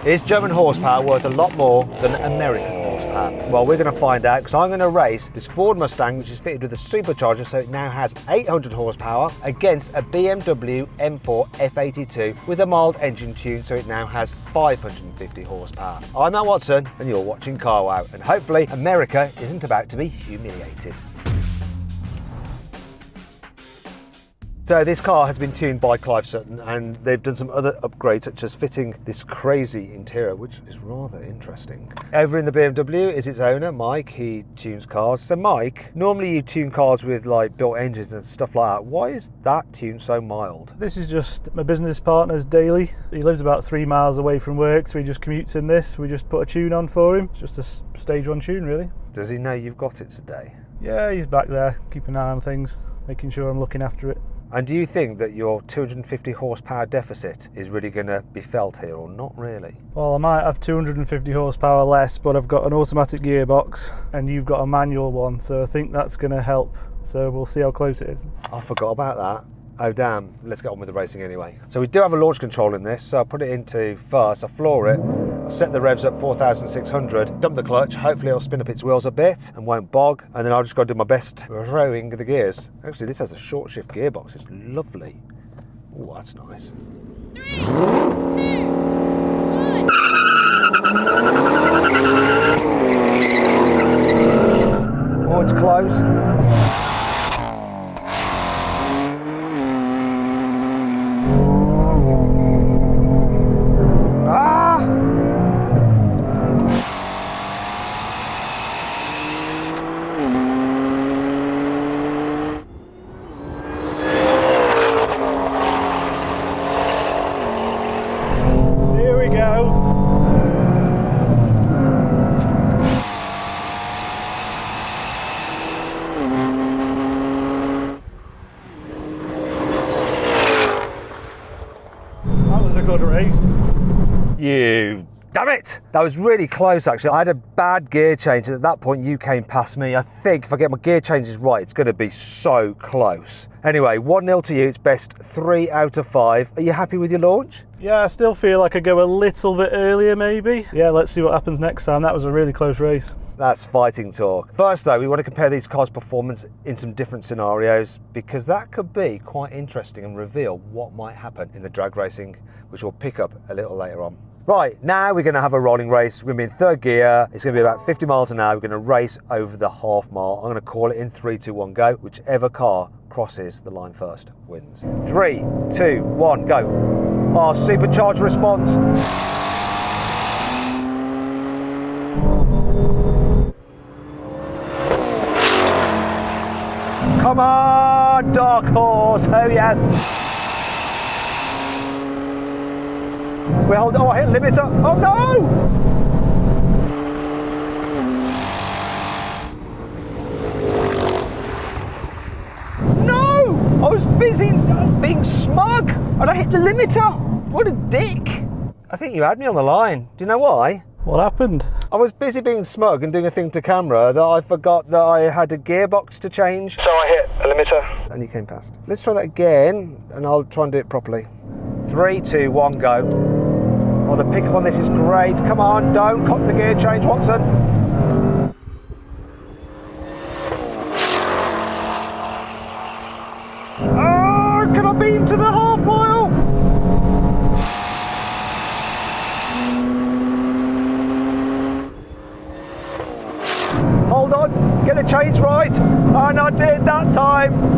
Is German horsepower worth a lot more than American horsepower? Well, we're going to find out because I'm going to race this Ford Mustang, which is fitted with a supercharger, so it now has 800 horsepower, against a BMW M4 F82 with a mild engine tune, so it now has 550 horsepower. I'm Matt Watson, and you're watching Carwow, and hopefully America isn't about to be humiliated. So this car has been tuned by Clive Sutton, and they've done some other upgrades such as fitting this crazy interior, which is rather interesting. Over in the BMW is its owner, Mike. He tunes cars. So Mike, normally you tune cars with like built engines and stuff like that. Why is that tune so mild? This is just my business partner's daily. He lives about 3 miles away from work, so he just commutes in this. We just put a tune on for him. It's just a stage 1 tune, really. Does he know you've got it today? Yeah, he's back there, keeping an eye on things, making sure I'm looking after it. And do you think that your 250 horsepower deficit is really going to be felt here, or not really? Well, I might have 250 horsepower less, but I've got an automatic gearbox and you've got a manual one, so I think that's going to help. So we'll see how close it is. I forgot about that. Oh damn, let's get on with the racing anyway. So we do have a launch control in this, so I'll put it into first, I'll floor it, I'll set the revs up 4,600, dump the clutch, hopefully it'll spin up its wheels a bit and won't bog, and then I'll just got to do my best throwing the gears. Actually, this has a short shift gearbox, it's lovely. Oh, that's nice. 3, 2, 1. Oh, it's close. Good race. You damn it! That was really close actually. I had a bad gear change, and at that point you came past me. I think if I get my gear changes right, it's going to be so close. Anyway, 1-0 to you. It's best 3 out of 5. Are you happy with your launch? Yeah, I still feel like I go a little bit earlier maybe. Yeah, let's see what happens next time. That was a really close race. That's fighting talk. First though, we want to compare these cars' performance in some different scenarios, because that could be quite interesting and reveal what might happen in the drag racing, which we'll pick up a little later on. Right, now we're going to have a rolling race. We're going to be in third gear. It's going to be about 50 miles an hour. We're going to race over the half mile. I'm going to call it in 3, 2, 1, go. Whichever car crosses the line first wins. 3, 2, 1, go. Our supercharged response. Come on, dark horse. Oh yes. We hold. Oh, I hit limiter. Oh no! No! I was busy being smug, and I hit the limiter. What a dick! I think you had me on the line. Do you know why? What happened? I was busy being smug and doing a thing to camera that I forgot that I had a gearbox to change. So I hit a limiter. And you came past. Let's try that again, and I'll try and do it properly. 3, 2, 1, go. Oh, the pickup on this is great. Come on, don't cock the gear change, Watson. Oh, can I beat him to the half mile? Hold on, get the change right. And I did that time.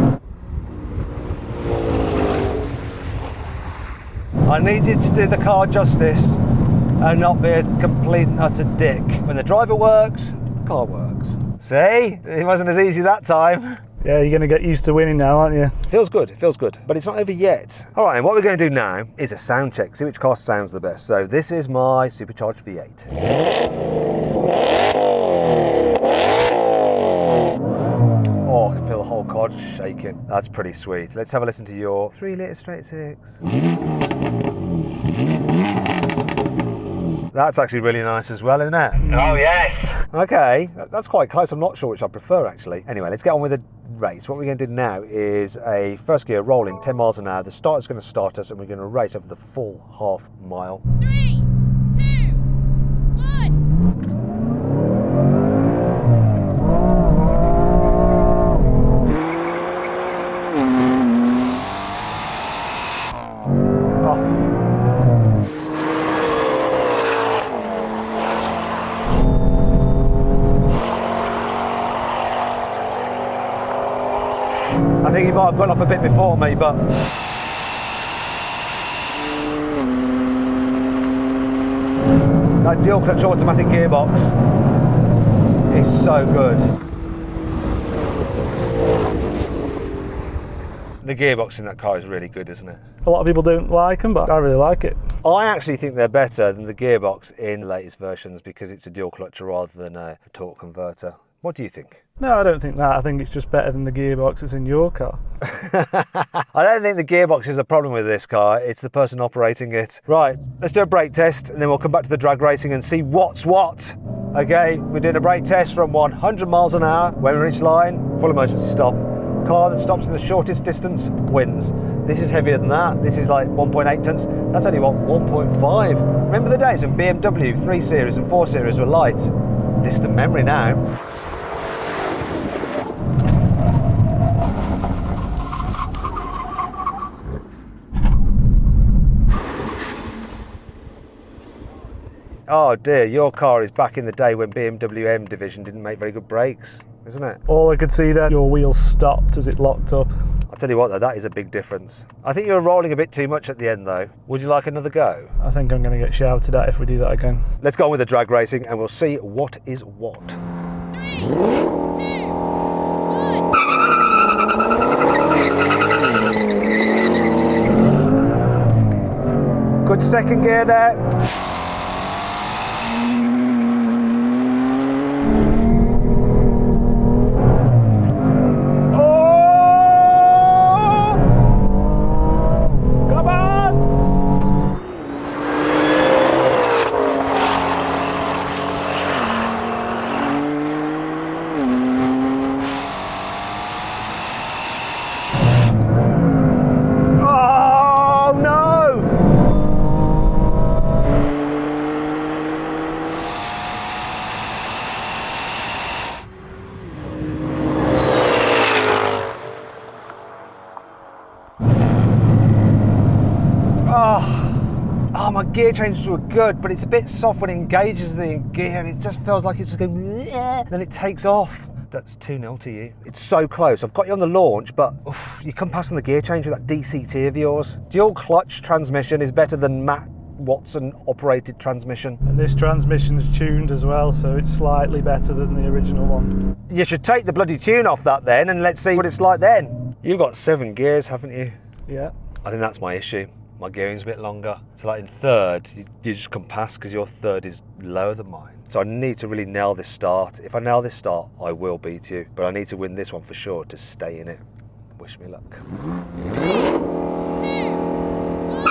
I needed to do the car justice and not be a complete and utter dick. When the driver works, the car works. See? It wasn't as easy that time. Yeah, you're going to get used to winning now, aren't you? Feels good, but it's not over yet. All right, and what we're going to do now is a sound check, see which car sounds the best. So this is my supercharged V8. Oh, I can feel the whole car just shaking. That's pretty sweet. Let's have a listen to your 3 litre straight 6. That's actually really nice as well, isn't it? Oh, yeah. Okay, that's quite close. I'm not sure which I prefer, actually. Anyway, let's get on with the race. What we're going to do now is a first gear rolling 10 miles an hour. The starter's going to start us and we're going to race over the full half mile. 3, 2, might have gone off a bit before me, but that dual clutch automatic gearbox is so good. The gearbox in that car is really good, isn't it? A lot of people don't like them, but I really like it. I actually think they're better than the gearbox in the latest versions because it's a dual clutch rather than a torque converter. What do you think? No, I don't think that. I think it's just better than the gearbox that's in your car. I don't think the gearbox is the problem with this car, it's the person operating it. Right, let's do a brake test and then we'll come back to the drag racing and see what's what. Okay, we're doing a brake test from 100 miles an hour. When we reach line, full emergency stop. Car that stops in the shortest distance wins. This is heavier than that. This is like 1.8 tons. That's only what, 1.5. Remember the days when BMW 3 Series and 4 Series were light? It's distant memory now. Oh dear, your car is back in the day when BMW M division didn't make very good brakes, isn't it? All I could see then, your wheels stopped as it locked up. I'll tell you what though, that is a big difference. I think you were rolling a bit too much at the end though. Would you like another go? I think I'm going to get shouted at if we do that again. Let's go on with the drag racing and we'll see what is what. 3, 2, 1. Good second gear there. Oh, my gear changes were good, but it's a bit soft when it engages the gear and it just feels like it's going, then it takes off. That's 2-0 to you. It's so close. I've got you on the launch, but you come past on the gear change with that DCT of yours. Dual clutch transmission is better than Matt Watson operated transmission. And this transmission's tuned as well, so it's slightly better than the original one. You should take the bloody tune off that then and let's see what it's like then. You've got 7 gears, haven't you? Yeah. I think that's my issue. My gearing's a bit longer. So like in third, you just come past because your third is lower than mine. So I need to really nail this start. If I nail this start, I will beat you. But I need to win this one for sure to stay in it. Wish me luck. 2.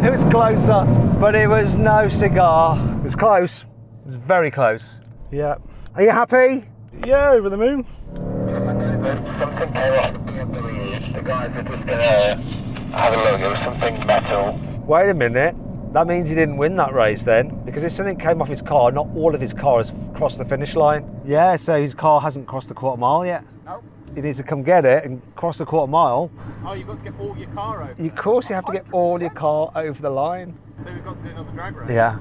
It was closer, but it was no cigar. It was close. It was very close. Yeah. Are you happy? Yeah, over the moon. Something came off the BMW. The guys are just gonna have a look. There was something metal. Wait a minute. That means he didn't win that race then, because if something came off his car, not all of his car has crossed the finish line. Yeah, so his car hasn't crossed the quarter mile yet. Nope. He needs to come get it and cross the quarter mile. Oh, you've got to get all your car over. Of course you have to get all your car over the line. So we've got to do another drag race. Yeah.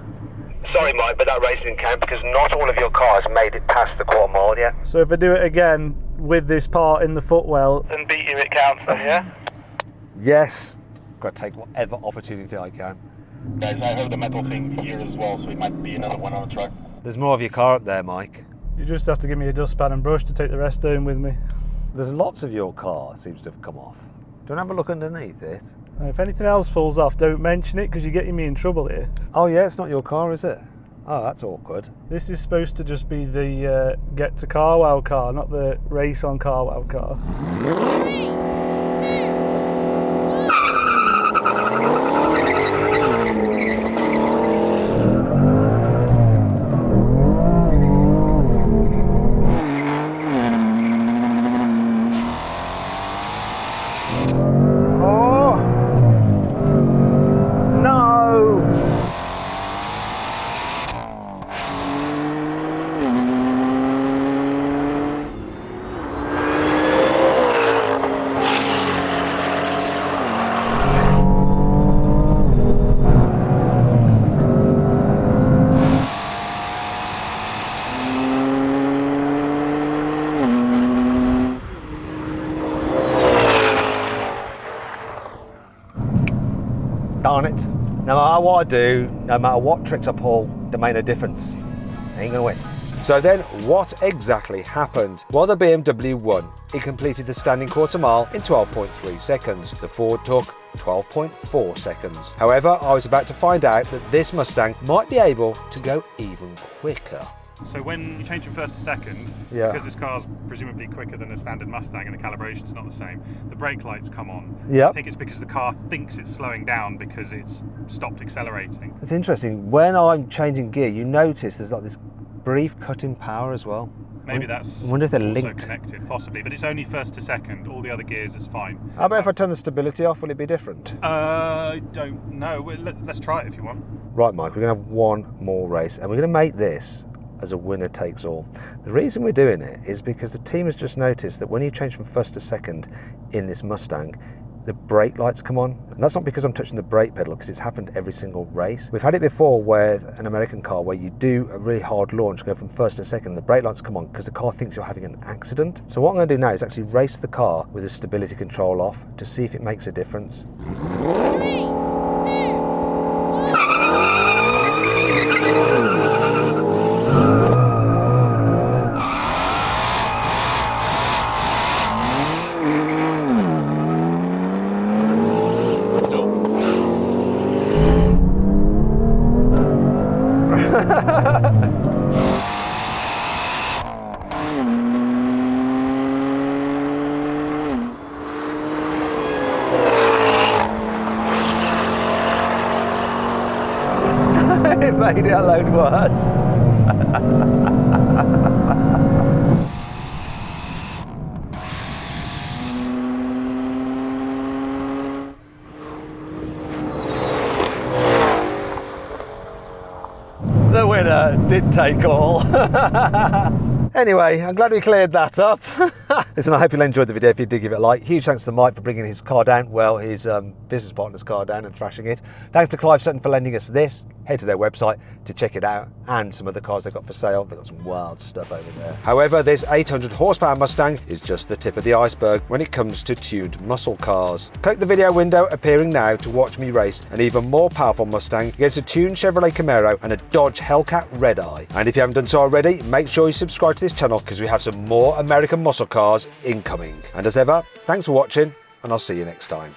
Sorry Mike, but that race didn't count because not all of your cars made it past the quarter mile yet. So if I do it again with this part in the footwell, And beat you, it counts then, yeah? Yes. Got to take whatever opportunity I can. Guys, I have the metal thing here as well, so it might be another one on the truck. There's more of your car up there, Mike. you just have to give me a dustpan and brush to take the rest home with me. There's lots of your car seems to have come off. Don't have a look underneath it. Now, if anything else falls off, don't mention it because you're getting me in trouble here. Oh yeah, it's not your car, is it? Oh, that's awkward. This is supposed to just be the get to carwow car, not the race on carwow car. 3, 2, 1. Darn it. No matter what I do, no matter what tricks I pull, they make no difference. I ain't gonna win. So then, what exactly happened? While the BMW won, it completed the standing quarter mile in 12.3 seconds. The Ford took 12.4 seconds. However, I was about to find out that this Mustang might be able to go even quicker. So when you change from first to second, Yeah. because this car's presumably quicker than a standard Mustang and the calibration's not the same, the brake lights come on. Yep. I think it's because the car thinks it's slowing down because it's stopped accelerating. It's interesting, when I'm changing gear, you notice there's like this brief cut in power as well. Maybe that's I wonder if they're also linked. connected, possibly, but it's only first to second. All the other gears is fine. How about if I turn the stability off, will it be different? I don't know. Well, let's try it if you want. Right, Mike, we're going to have one more race and we're going to make this as a winner takes all. The reason we're doing it is because the team has just noticed that when you change from first to second in this Mustang, the brake lights come on. And that's not because I'm touching the brake pedal, because it's happened every single race. We've had it before where an American car where you do a really hard launch, go from first to second, the brake lights come on because the car thinks you're having an accident. So what I'm going to do now is actually race the car with the stability control off to see if it makes a difference. 3, 2, 1. It made it a load worse. The winner did take all. Anyway, I'm glad we cleared that up. Listen, I hope you'll enjoy the video. If you did, give it a like. Huge thanks to Mike for bringing his car down, well, his business partner's car down and thrashing it. Thanks to Clive Sutton for lending us this. Head to their website to check it out and some of the cars they've got for sale. They've got some wild stuff over there. However, this 800 horsepower Mustang is just the tip of the iceberg when it comes to tuned muscle cars. Click the video window appearing now to watch me race an even more powerful Mustang against a tuned Chevrolet Camaro and a Dodge Hellcat Red Eye. And if you haven't done so already, make sure you subscribe to this channel because we have some more American muscle cars incoming. And as ever, thanks for watching and I'll see you next time.